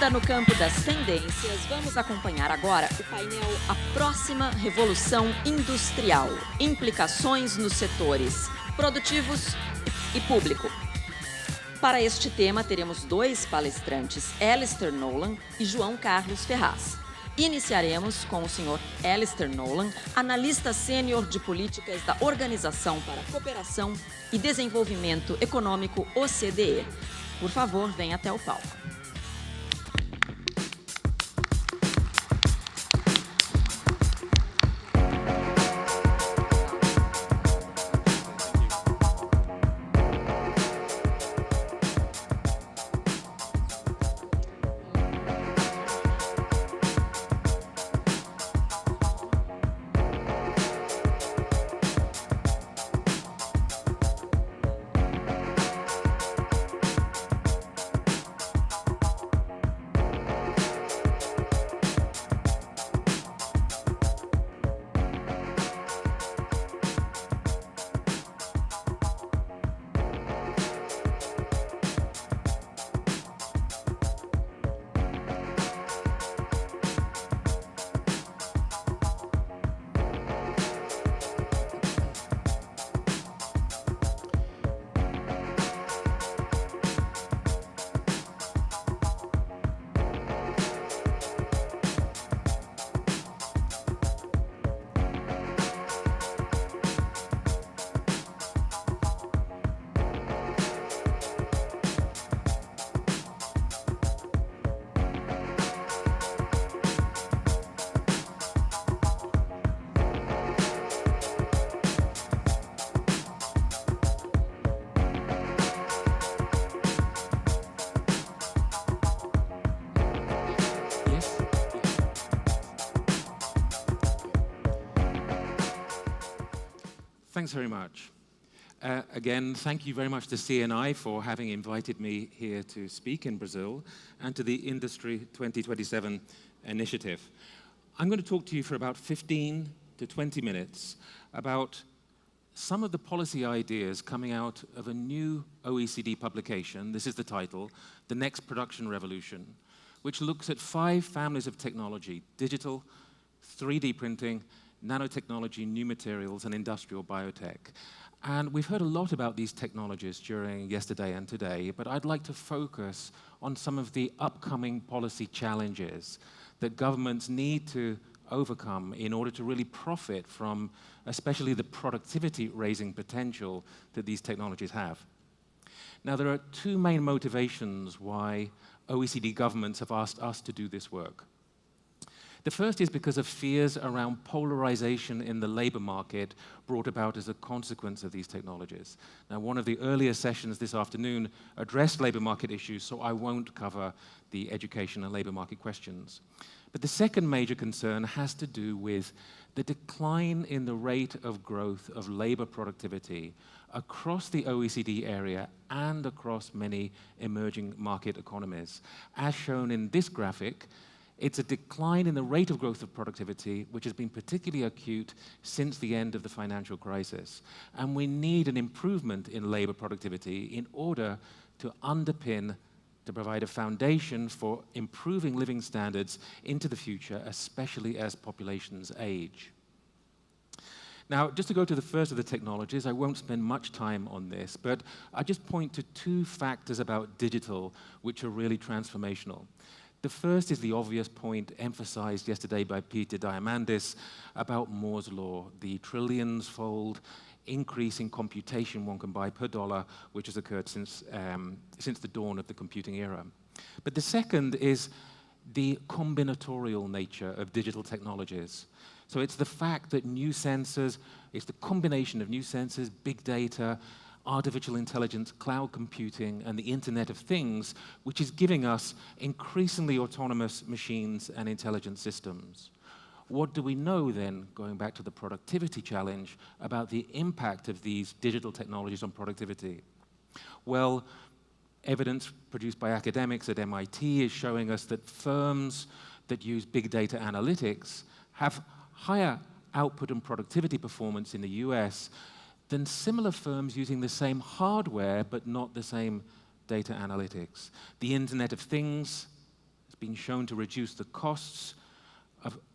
Ainda no campo das tendências, vamos acompanhar agora o painel A Próxima Revolução Industrial. Implicações nos setores produtivos e público. Para este tema, teremos dois palestrantes, Alistair Nolan e João Carlos Ferraz. Iniciaremos com o senhor Alistair Nolan, analista sênior de políticas da Organização para a Cooperação e Desenvolvimento Econômico, OCDE. Por favor, venha até o palco. Thanks very much. Again, thank you very much to CNI for having invited me here to speak in Brazil and to the Industry 2027 initiative. I'm going to talk to you for about 15 to 20 minutes about some of the policy ideas coming out of a new OECD publication. This is the title, The Next Production Revolution, which looks at 5 families of technology: digital, 3D printing, nanotechnology, new materials, and industrial biotech. And we've heard a lot about these technologies during yesterday and today, but I'd like to focus on some of the upcoming policy challenges that governments need to overcome in order to really profit from especially the productivity-raising potential that these technologies have. Now, there are 2 main motivations why OECD governments have asked us to do this work. The first is because of fears around polarization in the labor market brought about as a consequence of these technologies. Now, one of the earlier sessions this afternoon addressed labor market issues, so I won't cover the education and labor market questions. But the second major concern has to do with the decline in the rate of growth of labor productivity across the OECD area and across many emerging market economies. As shown in this graphic, it's a decline in the rate of growth of productivity, which has been particularly acute since the end of the financial crisis. And we need an improvement in labor productivity in order to underpin, to provide a foundation for improving living standards into the future, especially as populations age. Now, just to go to the first of the technologies, I won't spend much time on this, but I just point to 2 factors about digital which are really transformational. The first is the obvious point emphasized yesterday by Peter Diamandis about Moore's law, the trillions-fold increase in computation one can buy per dollar, which has occurred since the dawn of the computing era. But the second is the combinatorial nature of digital technologies. So it's the fact that new sensors, it's the combination of new sensors, big data, artificial intelligence, cloud computing, and the Internet of Things, which is giving us increasingly autonomous machines and intelligent systems. What do we know then, going back to the productivity challenge, about the impact of these digital technologies on productivity? Well, evidence produced by academics at MIT is showing us that firms that use big data analytics have higher output and productivity performance in the US than similar firms using the same hardware but not the same data analytics. The Internet of Things, been shown to reduce the costs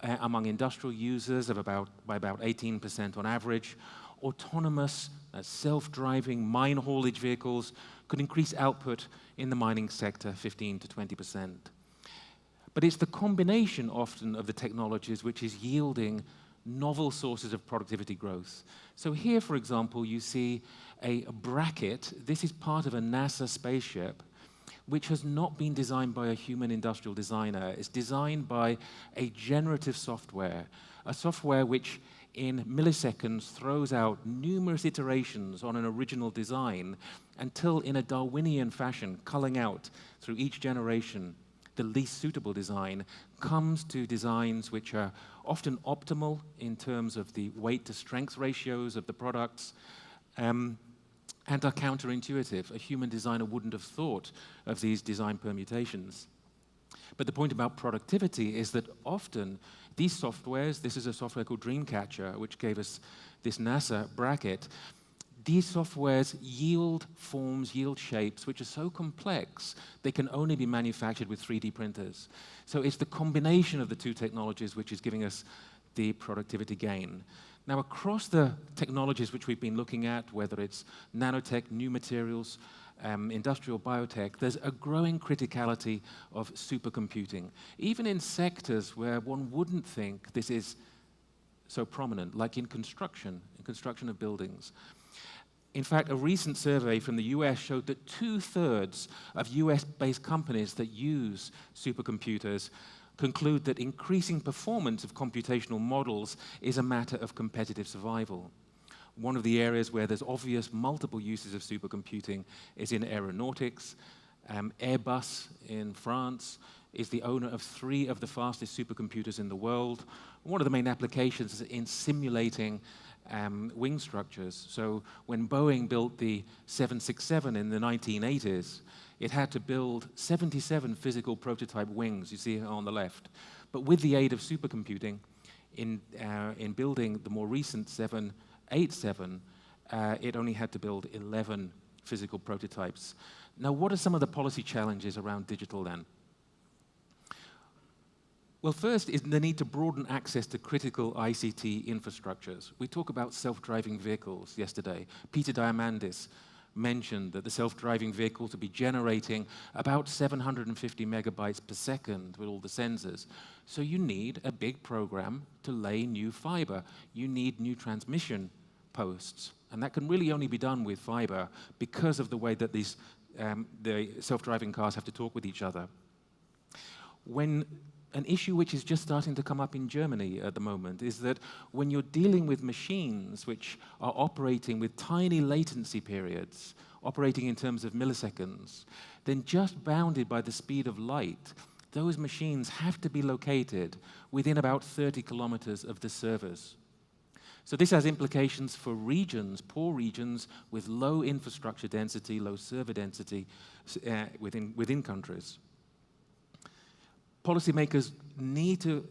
among industrial users by about 18% on average. Autonomous, self-driving mine haulage vehicles could increase output in the mining sector 15 to 20%. But it's the combination often of the technologies which is yielding novel sources of productivity growth. So here, for example, you see a bracket. This is part of a NASA spaceship which has not been designed by a human industrial designer. It's designed by a generative software, a software which in milliseconds throws out numerous iterations on an original design until, in a Darwinian fashion, culling out through each generation the least suitable design, comes to designs which are often optimal in terms of the weight to strength ratios of the products, and are counterintuitive. A human designer wouldn't have thought of these design permutations. But the point about productivity is that often these softwares, this is a software called Dreamcatcher, which gave us this NASA bracket, these softwares yield forms, yield shapes, which are so complex, they can only be manufactured with 3D printers. So it's the combination of the two technologies which is giving us the productivity gain. Now, across the technologies which we've been looking at, whether it's nanotech, new materials, industrial biotech, there's a growing criticality of supercomputing, even in sectors where one wouldn't think this is so prominent, like in construction of buildings. In fact, a recent survey from the US showed that 2/3 of US-based companies that use supercomputers conclude that increasing performance of computational models is a matter of competitive survival. One of the areas where there's obvious multiple uses of supercomputing is in aeronautics. Airbus in France is the owner of 3 of the fastest supercomputers in the world. One of the main applications is in simulating wing structures. So when Boeing built the 767 in the 1980s, it had to build 77 physical prototype wings, you see on the left. But with the aid of supercomputing, in building the more recent 787, it only had to build 11 physical prototypes. Now, what are some of the policy challenges around digital then? Well, first is the need to broaden access to critical ICT infrastructures. We talked about self-driving vehicles yesterday. Peter Diamandis mentioned that the self-driving vehicles will be generating about 750 megabytes per second with all the sensors. So you need a big program to lay new fiber. You need new transmission posts. And that can really only be done with fiber because of the way that these the self-driving cars have to talk with each other. An issue which is just starting to come up in Germany at the moment is that when you're dealing with machines which are operating with tiny latency periods, operating in terms of milliseconds, then just bounded by the speed of light, those machines have to be located within about 30 kilometers of the servers. So this has implications for regions, poor regions with low infrastructure density, low server density within countries. Policymakers need to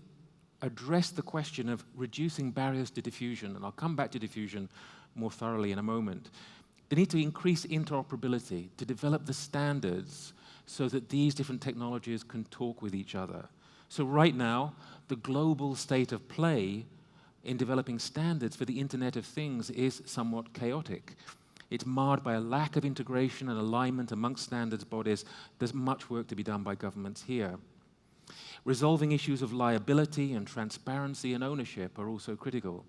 address the question of reducing barriers to diffusion, and I'll come back to diffusion more thoroughly in a moment. They need to increase interoperability, to develop the standards so that these different technologies can talk with each other. So right now, the global state of play in developing standards for the Internet of Things is somewhat chaotic. It's marred by a lack of integration and alignment amongst standards bodies. There's much work to be done by governments here. Resolving issues of liability and transparency and ownership are also critical.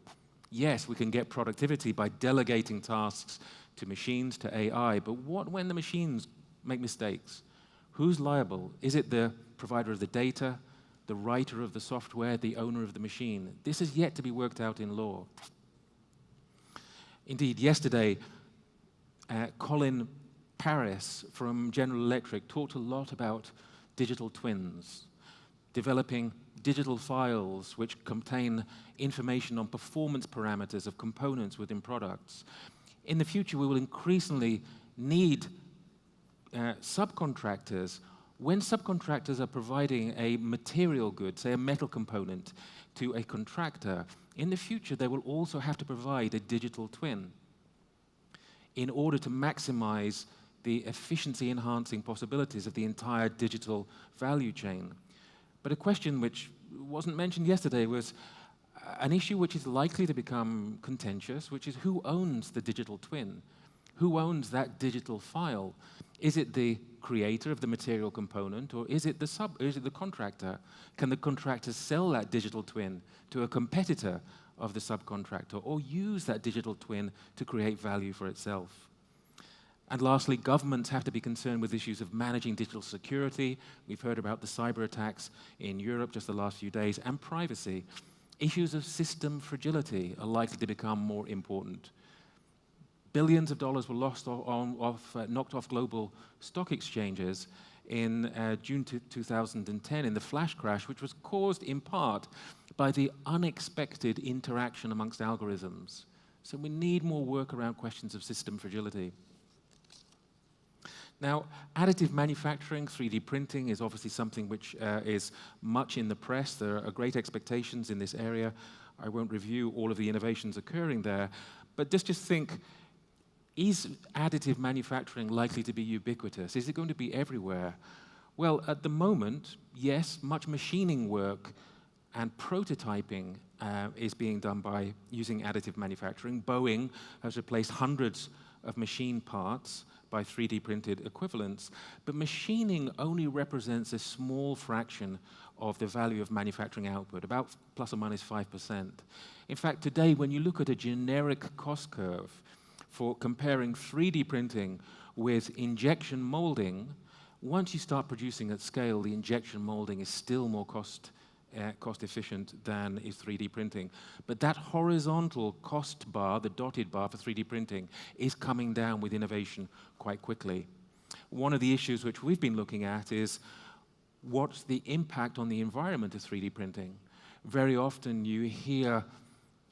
Yes, we can get productivity by delegating tasks to machines, to AI, but what when the machines make mistakes? Who's liable? Is it the provider of the data, the writer of the software, the owner of the machine? This is yet to be worked out in law. Indeed, yesterday, Colin Paris from General Electric talked a lot about digital twins, developing digital files which contain information on performance parameters of components within products. In the future, we will increasingly need subcontractors. When subcontractors are providing a material good, say a metal component, to a contractor, in the future they will also have to provide a digital twin in order to maximize the efficiency-enhancing possibilities of the entire digital value chain. But a question which wasn't mentioned yesterday was an issue which is likely to become contentious, which is who owns the digital twin? Who owns that digital file? Is it the creator of the material component, or is it the contractor? Can the contractor sell that digital twin to a competitor of the subcontractor, or use that digital twin to create value for itself? And lastly, governments have to be concerned with issues of managing digital security. We've heard about the cyber attacks in Europe just the last few days, and privacy. Issues of system fragility are likely to become more important. Billions of dollars were knocked off global stock exchanges in June 2010 in the flash crash, which was caused in part by the unexpected interaction amongst algorithms. So we need more work around questions of system fragility. Now, additive manufacturing, 3D printing, is obviously something which is much in the press. There are great expectations in this area. I won't review all of the innovations occurring there, but just think, is additive manufacturing likely to be ubiquitous? Is it going to be everywhere? Well, at the moment, yes, much machining work and prototyping is being done by using additive manufacturing. Boeing has replaced hundreds of machine parts by 3D printed equivalents, but machining only represents a small fraction of the value of manufacturing output, about plus or minus 5%. In fact, today, when you look at a generic cost curve for comparing 3D printing with injection molding, once you start producing at scale, the injection molding is still more cost efficient than is 3D printing. But that horizontal cost bar, the dotted bar for 3D printing, is coming down with innovation quite quickly. One of the issues which we've been looking at is what's the impact on the environment of 3D printing? Very often you hear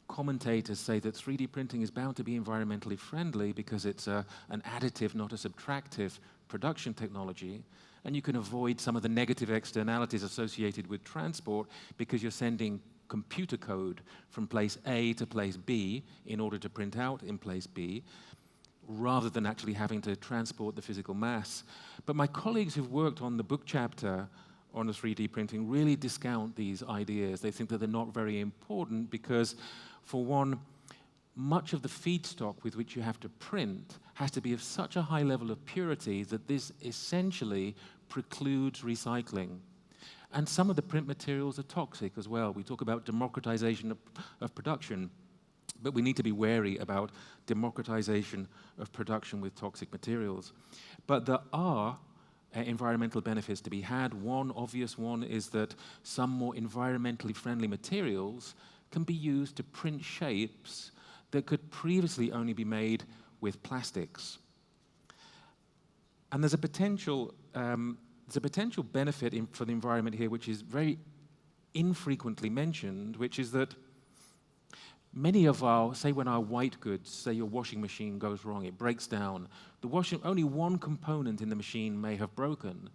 commentators say that 3D printing is bound to be environmentally friendly because it's an additive, not a subtractive production technology. And you can avoid some of the negative externalities associated with transport because you're sending computer code from place A to place B in order to print out in place B, rather than actually having to transport the physical mass. But my colleagues who've worked on the book chapter on the 3D printing really discount these ideas. They think that they're not very important because, for one, much of the feedstock with which you have to print has to be of such a high level of purity that this essentially precludes recycling. And some of the print materials are toxic as well. We talk about democratization of production, but we need to be wary about democratization of production with toxic materials. But there are environmental benefits to be had. One obvious one is that some more environmentally friendly materials can be used to print shapes that could previously only be made with plastics. And there's a potential benefit for the environment here, which is very infrequently mentioned, which is that many of our, say when our white goods, say your washing machine goes wrong, it breaks down, only one component in the machine may have broken,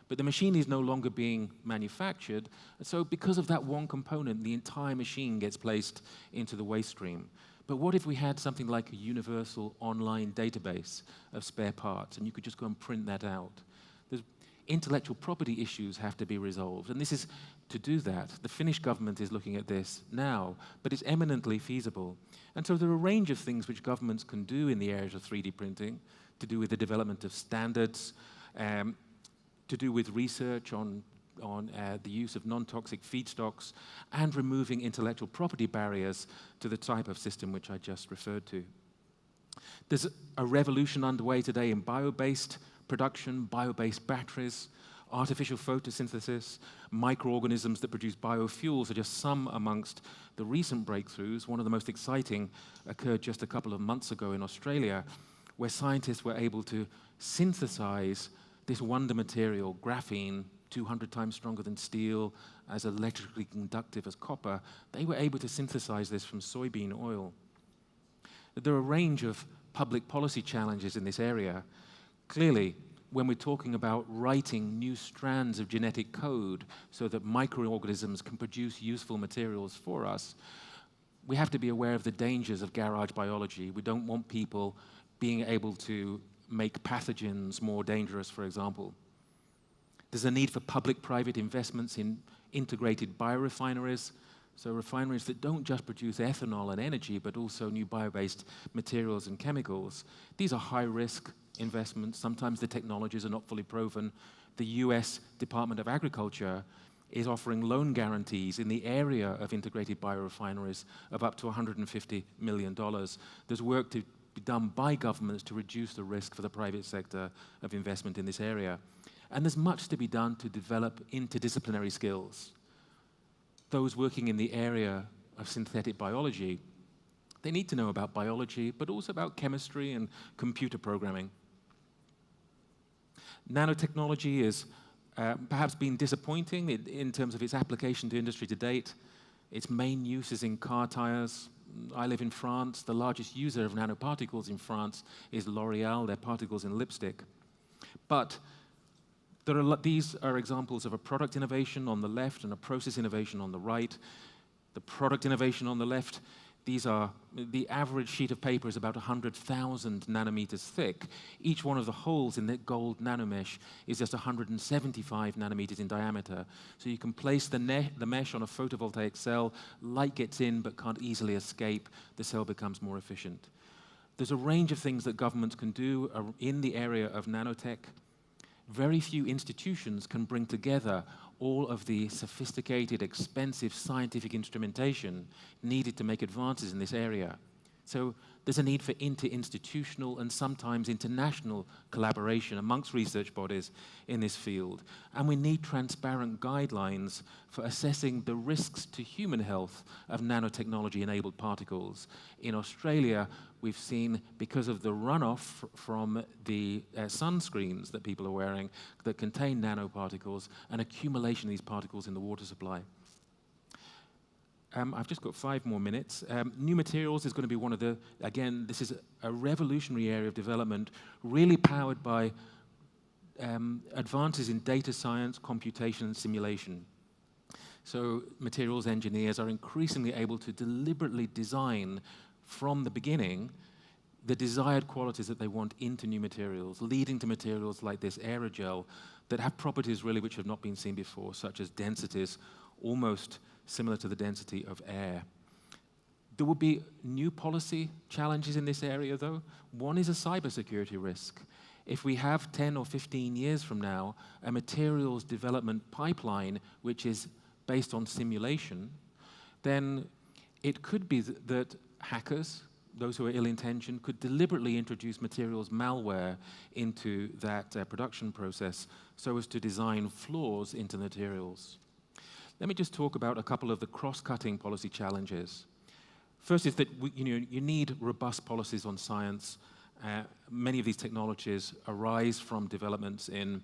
but the machine is no longer being manufactured, and so because of that one component, the entire machine gets placed into the waste stream. But what if we had something like a universal online database of spare parts, and you could just go and print that out? There's intellectual property issues have to be resolved, and this is to do that. The Finnish government is looking at this now, but it's eminently feasible. And so there are a range of things which governments can do in the areas of 3D printing, to do with the development of standards, to do with research on the use of non-toxic feedstocks, and removing intellectual property barriers to the type of system which I just referred to. There's a revolution underway today in bio-based production, bio-based batteries, artificial photosynthesis, microorganisms that produce biofuels are just some amongst the recent breakthroughs. One of the most exciting occurred just a couple of months ago in Australia, where scientists were able to synthesize this wonder material, graphene, 200 times stronger than steel, as electrically conductive as copper. They were able to synthesize this from soybean oil. There are a range of public policy challenges in this area. Clearly, when we're talking about writing new strands of genetic code so that microorganisms can produce useful materials for us, we have to be aware of the dangers of garage biology. We don't want people being able to make pathogens more dangerous, for example. There's a need for public-private investments in integrated biorefineries, so refineries that don't just produce ethanol and energy, but also new bio-based materials and chemicals. These are high-risk investments. Sometimes the technologies are not fully proven. The US Department of Agriculture is offering loan guarantees in the area of integrated biorefineries of up to $150 million. There's work to be done by governments to reduce the risk for the private sector of investment in this area. And there's much to be done to develop interdisciplinary skills. Those working in the area of synthetic biology, they need to know about biology, but also about chemistry and computer programming. Nanotechnology is perhaps been disappointing in terms of its application to industry to date. Its main use is in car tires. I live in France. The largest user of nanoparticles in France is L'Oreal. They're particles in lipstick. But these are examples of a product innovation on the left and a process innovation on the right. The product innovation on the left, the average sheet of paper is about 100,000 nanometers thick. Each one of the holes in that gold nanomesh is just 175 nanometers in diameter. So you can place the mesh on a photovoltaic cell, light gets in but can't easily escape, the cell becomes more efficient. There's a range of things that governments can do in the area of nanotech. Very few institutions can bring together all of the sophisticated, expensive scientific instrumentation needed to make advances in this area. So there's a need for inter-institutional and sometimes international collaboration amongst research bodies in this field. And we need transparent guidelines for assessing the risks to human health of nanotechnology-enabled particles. In Australia, we've seen, because of the runoff from the sunscreens that people are wearing that contain nanoparticles, an accumulation of these particles in the water supply. I've just got 5 more minutes. New materials is going to be one of the, again, this is a revolutionary area of development, really powered by advances in data science, computation, and simulation. So materials engineers are increasingly able to deliberately design from the beginning the desired qualities that they want into new materials, leading to materials like this aerogel that have properties really which have not been seen before, such as densities almost similar to the density of air. There will be new policy challenges in this area, though. One is a cybersecurity risk. If we have 10 or 15 years from now a materials development pipeline which is based on simulation, then it could be that hackers, those who are ill-intentioned, could deliberately introduce materials malware into that production process so as to design flaws into materials. Let me just talk about a couple of the cross-cutting policy challenges. First is that you need robust policies on science. Many of these technologies arise from developments in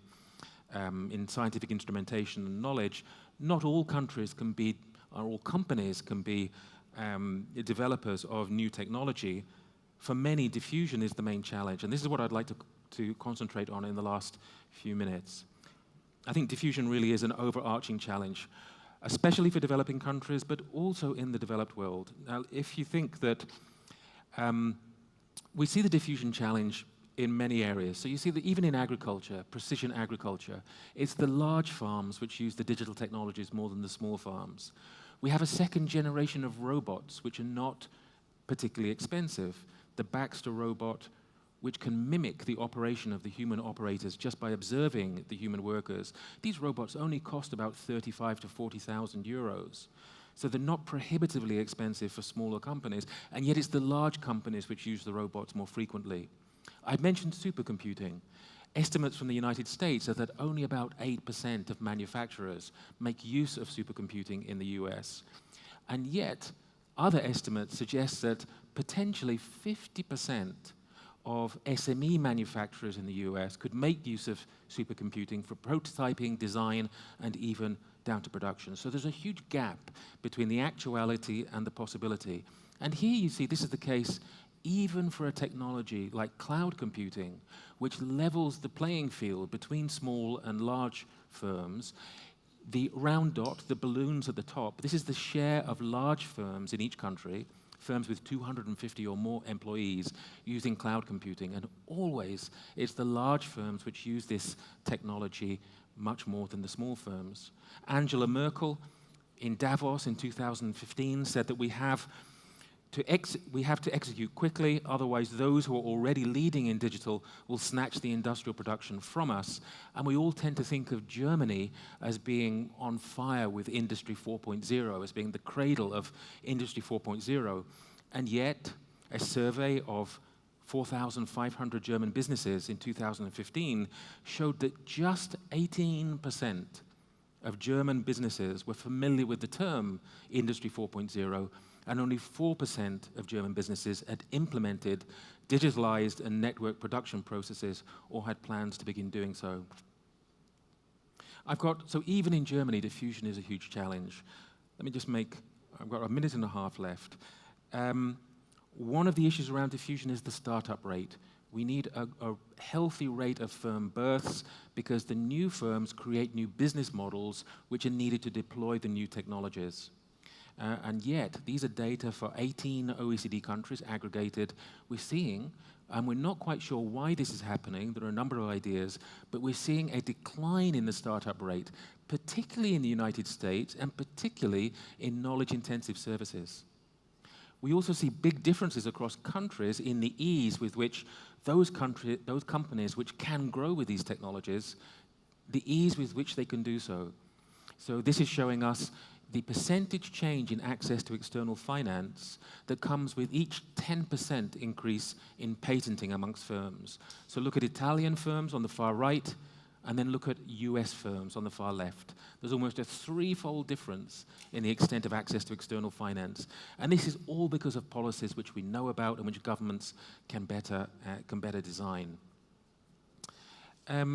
scientific instrumentation and knowledge. Not all countries can be, or all companies can be developers of new technology. For many, diffusion is the main challenge, and this is what I'd like to concentrate on in the last few minutes. I think diffusion really is an overarching challenge, especially for developing countries, but also in the developed world. Now, if you think that we see the diffusion challenge in many areas. So you see that even in agriculture, precision agriculture, it's the large farms which use the digital technologies more than the small farms. We have a second generation of robots which are not particularly expensive. The Baxter robot, which can mimic the operation of the human operators just by observing the human workers. These robots only cost about 35 to 40,000 euros. So they're not prohibitively expensive for smaller companies, and yet it's the large companies which use the robots more frequently. I mentioned supercomputing. Estimates from the United States are that only about 8% of manufacturers make use of supercomputing in the US. And yet, other estimates suggest that potentially 50% of SME manufacturers in the US could make use of supercomputing for prototyping, design, and even down to production. So there's a huge gap between the actuality and the possibility. And here you see this is the case even for a technology like cloud computing, which levels the playing field between small and large firms. The round dot, the balloons at the top, this is the share of large firms in each country. firms with 250 or more employees using cloud computing, and always it's the large firms which use this technology much more than the small firms. Angela Merkel in Davos in 2015 said that we have to execute quickly, otherwise those who are already leading in digital will snatch the industrial production from us. And we all tend to think of Germany as being on fire with Industry 4.0, as being the cradle of Industry 4.0. And yet, a survey of 4,500 German businesses in 2015 showed that just 18% of German businesses were familiar with the term Industry 4.0, and only 4% of German businesses had implemented digitalized and network production processes or had plans to begin doing so. So even in Germany, diffusion is a huge challenge. Let me just I've got a minute and a half left. One of the issues around diffusion is the startup rate. We need a healthy rate of firm births because the new firms create new business models which are needed to deploy the new technologies. And yet, these are data for 18 OECD countries aggregated. We're seeing, and we're not quite sure why this is happening, there are a number of ideas, but we're seeing a decline in the startup rate, particularly in the United States and particularly in knowledge-intensive services. We also see big differences across countries in the ease with which those companies which can grow with these technologies, the ease with which they can do so. So this is showing us the percentage change in access to external finance that comes with each 10% increase in patenting amongst firms. So look at Italian firms on the far right, and then look at US firms on the far left. There's almost a threefold difference in the extent of access to external finance. And this is all because of policies which we know about and which governments can better design. Let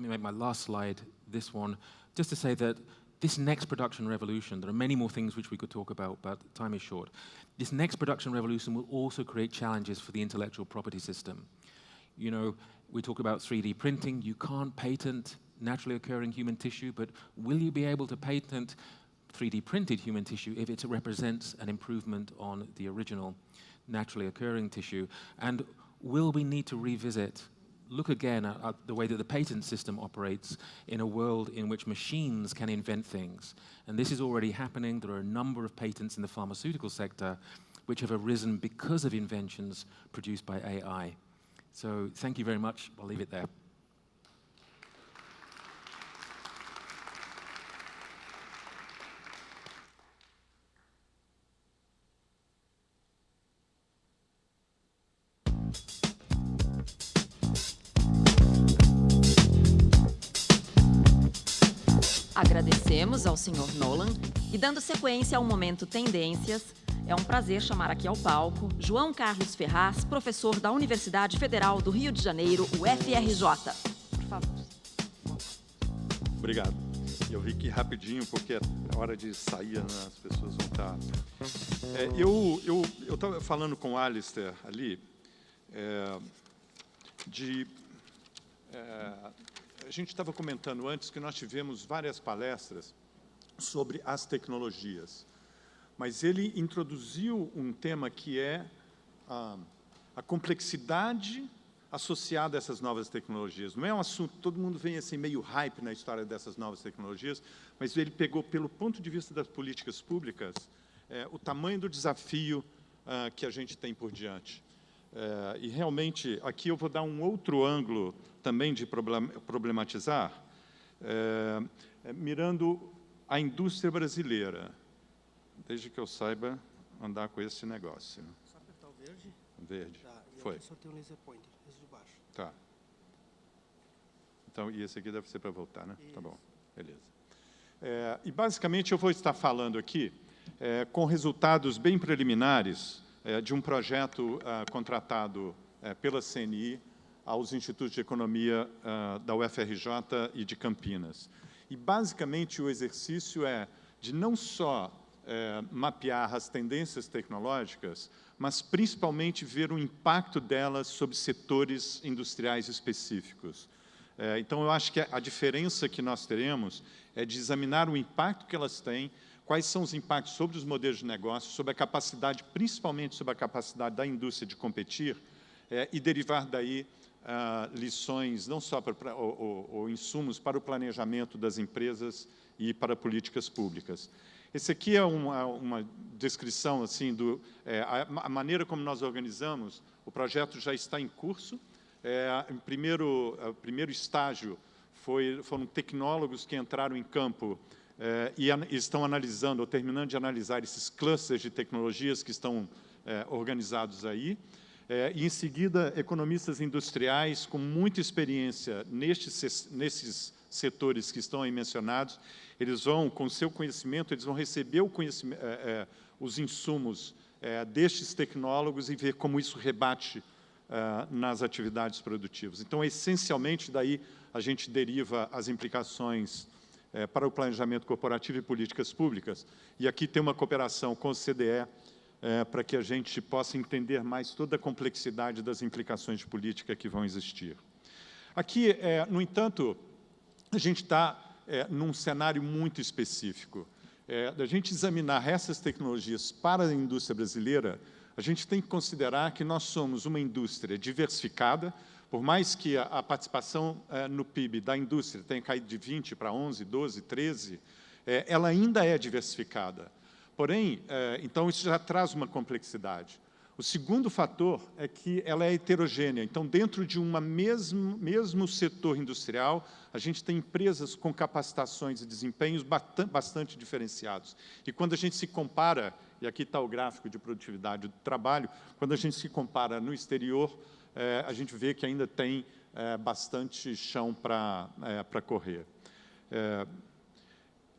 me make my last slide, this one, just to say that this next production revolution, there are many more things which we could talk about, but time is short. This next production revolution will also create challenges for the intellectual property system. You know, we talk about 3D printing. You can't patent naturally occurring human tissue, but will you be able to patent 3D printed human tissue if it represents an improvement on the original naturally occurring tissue? And will we need to look again at the way that the patent system operates in a world in which machines can invent things? And this is already happening. There are a number of patents in the pharmaceutical sector which have arisen because of inventions produced by AI. So thank you very much. I'll leave it there. Agradecemos ao Sr. Nolan e, dando sequência ao Momento Tendências, é um prazer chamar aqui ao palco João Carlos Ferraz, professor da Universidade Federal do Rio de Janeiro, UFRJ. Por favor. Obrigado. Eu vi que rapidinho, porque é hora de sair, né? As pessoas vão estar... Eu estava falando com o Alistair ali, a gente estava comentando antes que nós tivemos várias palestras sobre as tecnologias, mas ele introduziu um tema que é a complexidade associada a essas novas tecnologias. Não é um assunto, todo mundo vem assim meio hype na história dessas novas tecnologias, mas ele pegou, pelo ponto de vista das políticas públicas, o tamanho do desafio que a gente tem por diante. E realmente, aqui eu vou dar um outro ângulo também de problematizar, mirando a indústria brasileira, desde que eu saiba andar com esse negócio. Só apertar o verde? Verde. Tá, e foi. Aqui só tem um laser pointer, esse de baixo. Tá. Então, e esse aqui deve ser para voltar, né? Isso. Tá bom, beleza. E basicamente eu vou estar falando aqui com resultados bem preliminares de um projeto contratado pela CNI aos Institutos de Economia da UFRJ e de Campinas. E, basicamente, o exercício é de não só mapear as tendências tecnológicas, mas, principalmente, ver o impacto delas sobre setores industriais específicos. Então, eu acho que a diferença que nós teremos é de examinar o impacto que elas têm, quais são os impactos sobre os modelos de negócio, sobre a capacidade, principalmente sobre a capacidade da indústria de competir, e derivar daí lições, não só ou insumos para o planejamento das empresas e para políticas públicas. Esse aqui é uma descrição assim, a maneira como nós organizamos. O projeto já está em curso. O primeiro estágio foram tecnólogos que entraram em campo e estão analisando, ou terminando de analisar, esses clusters de tecnologias que estão organizados aí. E, em seguida, economistas industriais com muita experiência nesses setores que estão aí mencionados. Eles vão, com o seu conhecimento, eles vão receber os insumos destes tecnólogos e ver como isso rebate nas atividades produtivas. Então, essencialmente, daí a gente deriva as implicações para o planejamento corporativo e políticas públicas. E aqui tem uma cooperação com o CDE, para que a gente possa entender mais toda a complexidade das implicações de política que vão existir. Aqui, no entanto, a gente está num cenário muito específico. Da gente examinar essas tecnologias para a indústria brasileira, a gente tem que considerar que nós somos uma indústria diversificada, por mais que a participação no PIB da indústria tenha caído de 20 para 11, 12, 13, ela ainda é diversificada. Porém, então, isso já traz uma complexidade. O segundo fator é que ela é heterogênea. Então, dentro de um mesmo setor industrial, a gente tem empresas com capacitações e desempenhos bastante diferenciados. E quando a gente se compara, e aqui está o gráfico de produtividade do trabalho, quando a gente se compara no exterior, a gente vê que ainda tem bastante chão para correr.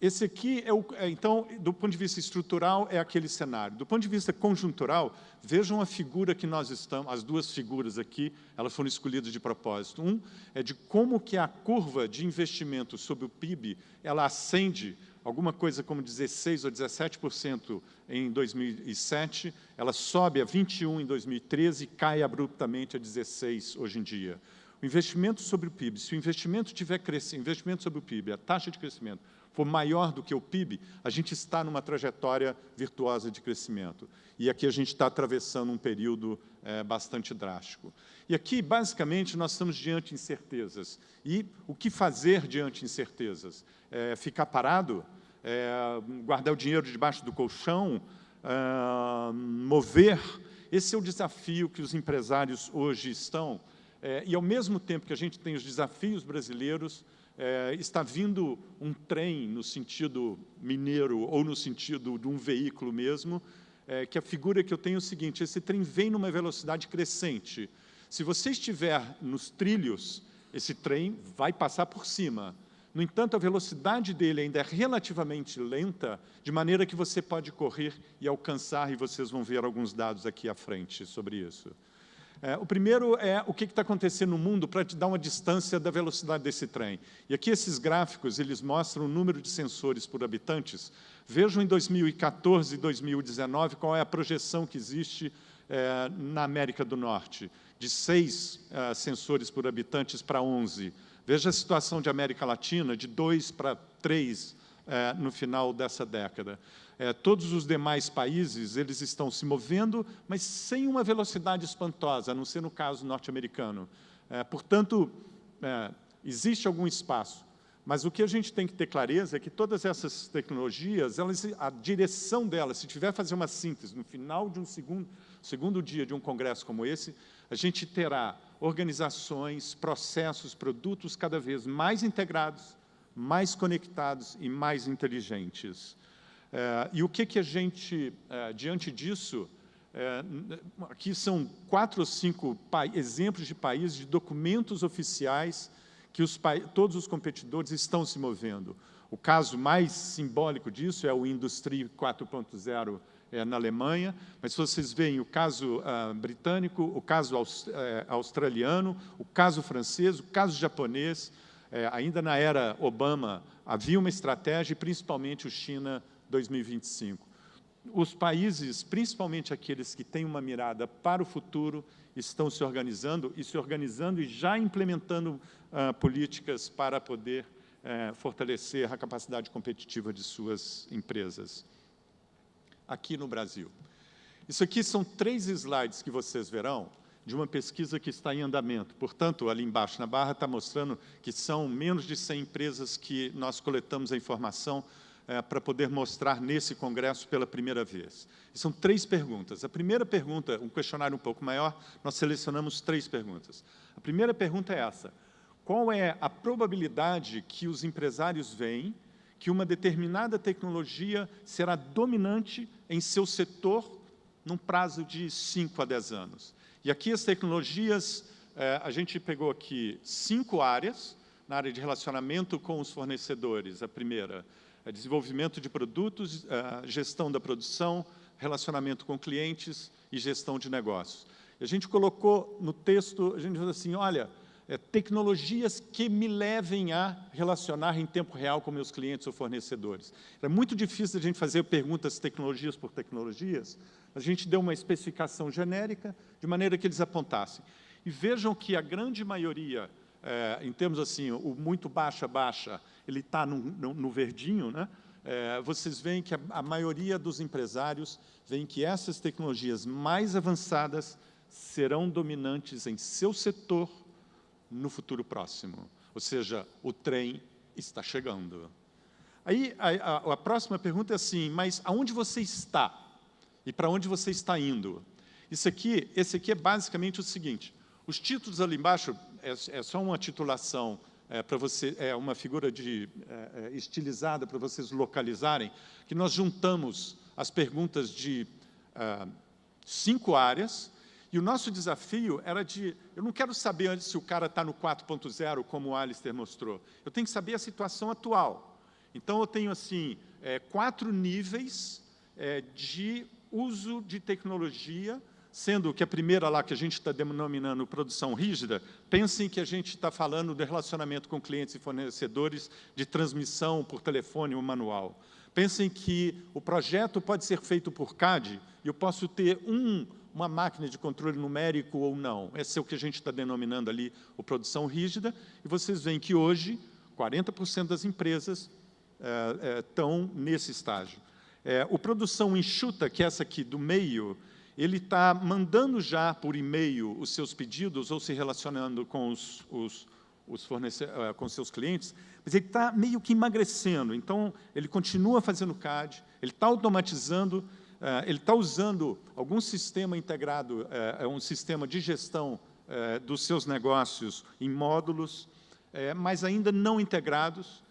Esse aqui então, do ponto de vista estrutural, é aquele cenário. Do ponto de vista conjuntural, vejam a figura que nós estamos, as duas figuras aqui, elas foram escolhidas de propósito. Um é de como que a curva de investimento sobre o PIB, ela ascende alguma coisa como 16% ou 17% em 2007, ela sobe a 21% em 2013 e cai abruptamente a 16% hoje em dia. O investimento sobre o PIB, se o investimento tiver crescendo, investimento sobre o PIB, a taxa de crescimento for maior do que o PIB, a gente está numa trajetória virtuosa de crescimento. E aqui a gente está atravessando um período bastante drástico. E aqui, basicamente, nós estamos diante de incertezas. E o que fazer diante de incertezas? Ficar parado? Guardar o dinheiro debaixo do colchão? Mover? Esse é o desafio que os empresários hoje estão. E, ao mesmo tempo que a gente tem os desafios brasileiros, está vindo um trem no sentido mineiro ou no sentido de um veículo mesmo, que a figura que eu tenho é o seguinte: esse trem vem numa velocidade crescente. Se você estiver nos trilhos, esse trem vai passar por cima. No entanto, a velocidade dele ainda é relativamente lenta, de maneira que você pode correr e alcançar, e vocês vão ver alguns dados aqui à frente sobre isso. O primeiro é o que está acontecendo no mundo para te dar uma distância da velocidade desse trem. E aqui esses gráficos, eles mostram o número de sensores por habitantes. Vejam em 2014 e 2019 qual é a projeção que existe na América do Norte, de 6 sensores por habitantes para 11. Veja a situação de América Latina, de 2 para 3 no final dessa década. Todos os demais países, eles estão se movendo, mas sem uma velocidade espantosa, a não ser no caso norte-americano. Portanto, existe algum espaço. Mas o que a gente tem que ter clareza é que todas essas tecnologias, a direção delas, se tiver fazer uma síntese no final de um segundo dia de um congresso como esse, a gente terá organizações, processos, produtos cada vez mais integrados, mais conectados e mais inteligentes. E o que a gente, diante disso, aqui são 4 ou 5 exemplos de países, de documentos oficiais que todos os competidores estão se movendo. O caso mais simbólico disso é o Industry 4.0 na Alemanha, mas se vocês veem o caso britânico, o caso australiano, o caso francês, o caso japonês, ainda na era Obama, havia uma estratégia, principalmente o China 2025. Os países, principalmente aqueles que têm uma mirada para o futuro, estão se organizando e já implementando políticas para poder fortalecer a capacidade competitiva de suas empresas aqui no Brasil. Isso aqui são 3 slides que vocês verão de uma pesquisa que está em andamento. Portanto, ali embaixo na barra está mostrando que são menos de 100 empresas que nós coletamos a informação para poder mostrar nesse congresso pela primeira vez. E são 3 perguntas. A primeira pergunta, um questionário um pouco maior, nós selecionamos 3 perguntas. A primeira pergunta é essa: qual é a probabilidade que os empresários veem que uma determinada tecnologia será dominante em seu setor num prazo de 5 a 10 anos? E aqui as tecnologias, a gente pegou aqui 5 áreas. Na área de relacionamento com os fornecedores, a primeira é desenvolvimento de produtos, gestão da produção, relacionamento com clientes e gestão de negócios. E a gente colocou no texto, a gente diz assim, olha, tecnologias que me levem a relacionar em tempo real com meus clientes ou fornecedores. Era muito difícil a gente fazer perguntas tecnologias por tecnologias. A gente deu uma especificação genérica, de maneira que eles apontassem. E vejam que a grande maioria, em termos assim, o muito baixa, ele está no verdinho, né? Vocês veem que a maioria dos empresários veem que essas tecnologias mais avançadas serão dominantes em seu setor no futuro próximo. Ou seja, o trem está chegando. Aí, a próxima pergunta é assim, mas aonde você está? E para onde você está indo? Esse aqui é basicamente o seguinte, os títulos ali embaixo é só uma titulação para você, é uma figura estilizada para vocês localizarem, que nós juntamos as perguntas de 5 áreas, e o nosso desafio era eu não quero saber antes se o cara está no 4.0, como o Alistair mostrou, eu tenho que saber a situação atual. Então, eu tenho, assim, 4 níveis de uso de tecnologia, sendo que a primeira lá, que a gente está denominando produção rígida, pensem que a gente está falando de relacionamento com clientes e fornecedores, de transmissão por telefone ou manual. Pensem que o projeto pode ser feito por CAD, e eu posso ter uma máquina de controle numérico ou não. Esse é o que a gente está denominando ali, o produção rígida, e vocês veem que hoje, 40% das empresas estão nesse estágio. O produção enxuta, que é essa aqui do meio, ele está mandando já por e-mail os seus pedidos ou se relacionando com com seus clientes, mas ele está meio que emagrecendo. Então, ele continua fazendo CAD, ele está automatizando, ele está usando algum sistema integrado, um sistema de gestão dos seus negócios em módulos, mas ainda não integrados,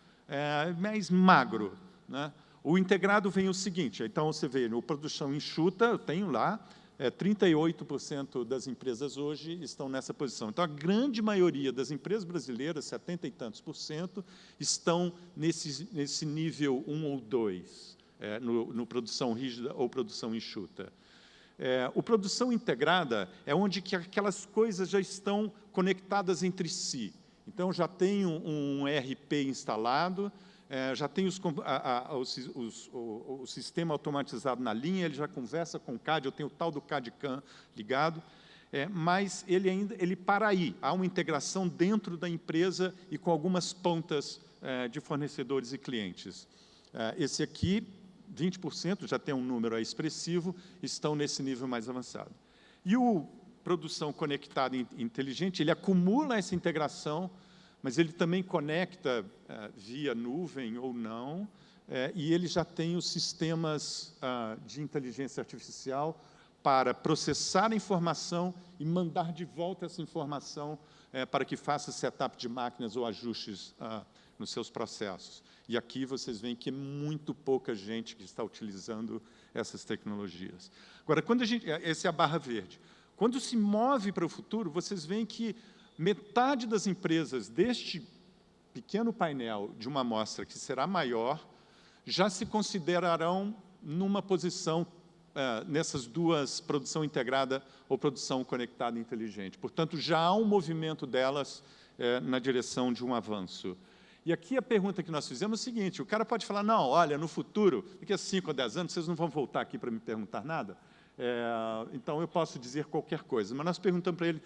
mais magro, né? O integrado vem o seguinte, então você vê, no produção enxuta, eu tenho lá, 38% das empresas hoje estão nessa posição. Então, a grande maioria das empresas brasileiras, 70 e tantos %, estão nesse nível 1 ou 2, no produção rígida ou produção enxuta. O produção integrada é onde que aquelas coisas já estão conectadas entre si. Então, já tem um ERP instalado, já tem o sistema automatizado na linha, ele já conversa com o CAD, eu tenho o tal do CAD-CAM ligado, mas ele para aí, há uma integração dentro da empresa e com algumas pontas de fornecedores e clientes. Esse aqui, 20%, já tem um número aí expressivo, estão nesse nível mais avançado. E o produção conectada e inteligente, ele acumula essa integração, mas ele também conecta via nuvem ou não, e ele já tem os sistemas de inteligência artificial para processar a informação e mandar de volta essa informação para que faça setup de máquinas ou ajustes nos seus processos. E aqui vocês veem que é muito pouca gente que está utilizando essas tecnologias. Agora, essa é a barra verde. Quando se move para o futuro, vocês veem que metade das empresas deste pequeno painel de uma amostra que será maior, já se considerarão numa posição nessas duas, produção integrada ou produção conectada inteligente. Portanto, já há um movimento delas na direção de um avanço. E aqui a pergunta que nós fizemos é o seguinte, o cara pode falar, não, olha, no futuro, daqui a 5 ou 10 anos, vocês não vão voltar aqui para me perguntar nada? Então, eu posso dizer qualquer coisa, mas nós perguntamos para ele,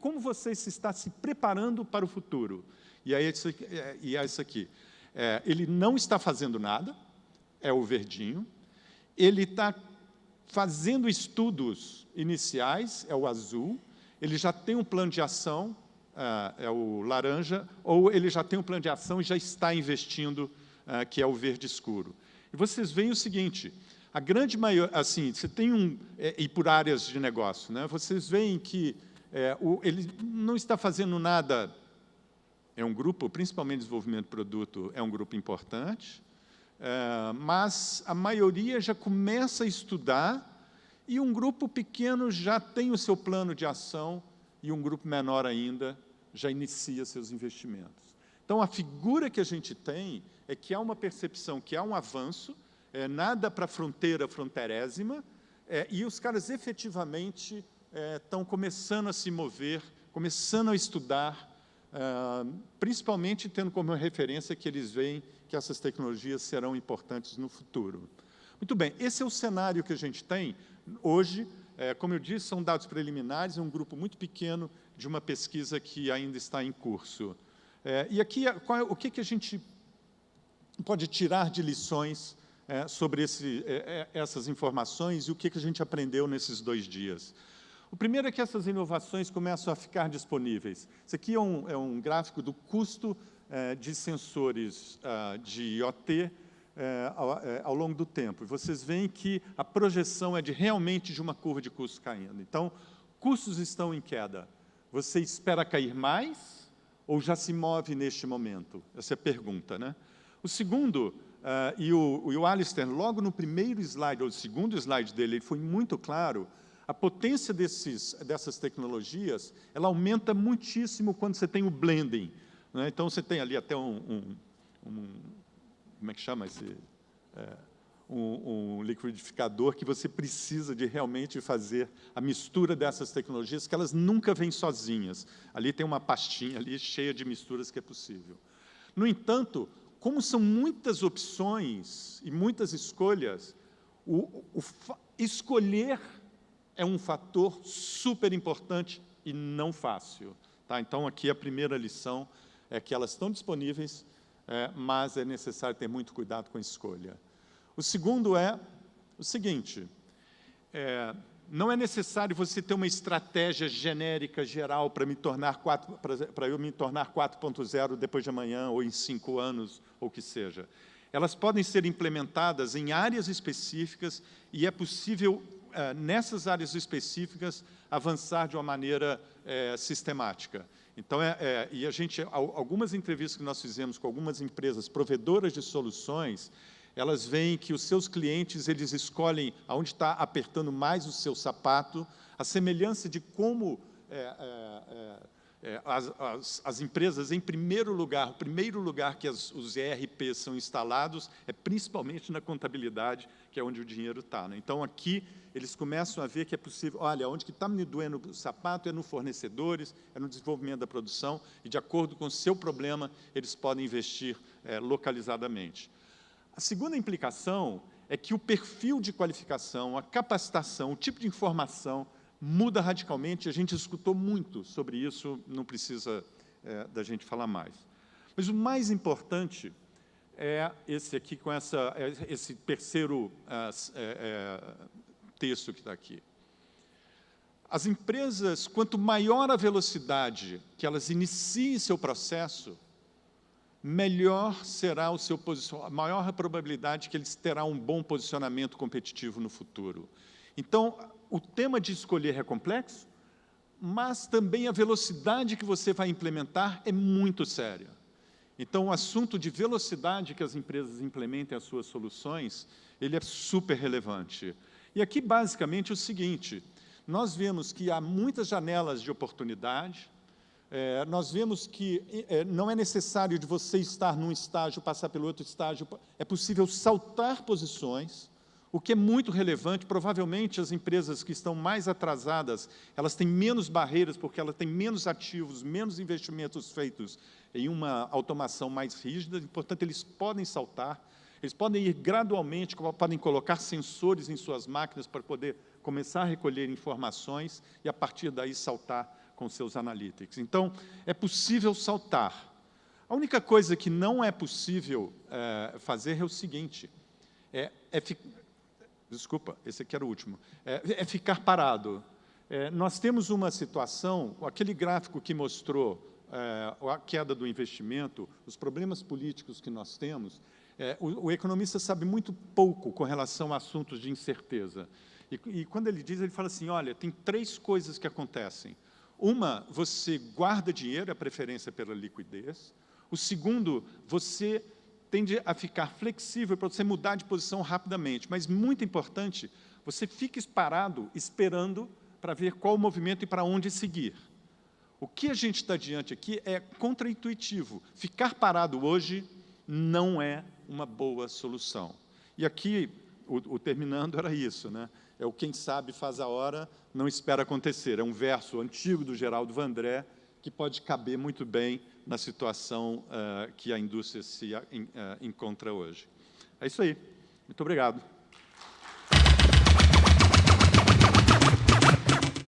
como você está se preparando para o futuro? E aí, é isso aqui. Ele não está fazendo nada, é o verdinho. Ele está fazendo estudos iniciais, é o azul. Ele já tem um plano de ação, é o laranja, ou ele já tem um plano de ação e já está investindo, que é o verde escuro. E vocês veem o seguinte, a grande maioria, assim, você tem e por áreas de negócio, né? Vocês veem que ele não está fazendo nada, é um grupo, principalmente desenvolvimento de produto, é um grupo importante, mas a maioria já começa a estudar e um grupo pequeno já tem o seu plano de ação e um grupo menor ainda já inicia seus investimentos. Então, a figura que a gente tem é que há uma percepção que há um avanço, nada para a fronteirésima, e os caras efetivamente estão começando a se mover, começando a estudar, principalmente tendo como referência que eles veem que essas tecnologias serão importantes no futuro. Muito bem, esse é o cenário que a gente tem hoje. Como eu disse, são dados preliminares, é um grupo muito pequeno de uma pesquisa que ainda está em curso. E aqui, o que a gente pode tirar de lições sobre essas informações e o que a gente aprendeu nesses 2 dias? O primeiro é que essas inovações começam a ficar disponíveis. Isso aqui é um gráfico do custo de sensores de IoT ao longo do tempo. E vocês veem que a projeção é realmente de uma curva de custos caindo. Então, custos estão em queda. Você espera cair mais ou já se move neste momento? Essa é a pergunta, né? O segundo, e o Alistair, logo no primeiro slide, ou no segundo slide dele, ele foi muito claro, a potência dessas tecnologias, ela aumenta muitíssimo quando você tem o blending, né? Então, você tem ali até como é que chama esse? Um liquidificador que você precisa de realmente fazer a mistura dessas tecnologias, que elas nunca vêm sozinhas. Ali tem uma pastinha ali cheia de misturas que é possível. No entanto, como são muitas opções e muitas escolhas, escolher é um fator super importante e não fácil. Tá? Então, aqui a primeira lição é que elas estão disponíveis, mas é necessário ter muito cuidado com a escolha. O segundo é o seguinte, não é necessário você ter uma estratégia genérica, geral, para eu me tornar 4.0 depois de amanhã, ou em 5 anos, ou o que seja. Elas podem ser implementadas em áreas específicas e é possível, nessas áreas específicas, avançar de uma maneira sistemática. Então, e algumas entrevistas que nós fizemos com algumas empresas provedoras de soluções, elas veem que os seus clientes, eles escolhem aonde está apertando mais o seu sapato, a semelhança de como as empresas, em primeiro lugar, o primeiro lugar que os ERPs são instalados é principalmente na contabilidade, que é onde o dinheiro está, né? Então, aqui, eles começam a ver que é possível, olha, onde está me doendo o sapato é no fornecedores, é no desenvolvimento da produção, e, de acordo com o seu problema, eles podem investir localizadamente. A segunda implicação é que o perfil de qualificação, a capacitação, o tipo de informação muda radicalmente. A gente escutou muito sobre isso, não precisa da gente falar mais. Mas o mais importante é esse aqui, com esse terceiro texto que está aqui. As empresas, quanto maior a velocidade que elas iniciem seu processo, melhor será o seu posicionamento, maior a probabilidade que eles terão um bom posicionamento competitivo no futuro. Então, o tema de escolher é complexo, mas também a velocidade que você vai implementar é muito séria. Então, o assunto de velocidade que as empresas implementem as suas soluções, ele é super relevante. E aqui, basicamente, é o seguinte, nós vemos que há muitas janelas de oportunidade, nós vemos que não é necessário de você estar num estágio, passar pelo outro estágio, é possível saltar posições, o que é muito relevante. Provavelmente as empresas que estão mais atrasadas, elas têm menos barreiras, porque elas têm menos ativos, menos investimentos feitos em uma automação mais rígida, e, portanto, eles podem saltar, eles podem ir gradualmente, podem colocar sensores em suas máquinas para poder começar a recolher informações e, a partir daí, saltar com seus analytics. Então, é possível saltar. A única coisa que não é possível fazer é o seguinte, desculpa, esse aqui era o último, é ficar parado. Nós temos uma situação, aquele gráfico que mostrou a queda do investimento, os problemas políticos que nós temos, o economista sabe muito pouco com relação a assuntos de incerteza. E quando ele diz, ele fala assim, olha, tem 3 coisas que acontecem. Uma, você guarda dinheiro, a preferência pela liquidez. O segundo, você tende a ficar flexível para você mudar de posição rapidamente. Mas, muito importante, você fica parado, esperando para ver qual o movimento e para onde seguir. O que a gente está diante aqui é contraintuitivo. Ficar parado hoje não é uma boa solução. E aqui, o terminando era isso, né? É o quem sabe faz a hora, não espera acontecer. É um verso antigo do Geraldo Vandré, que pode caber muito bem na situação que a indústria se encontra hoje. É isso aí. Muito obrigado.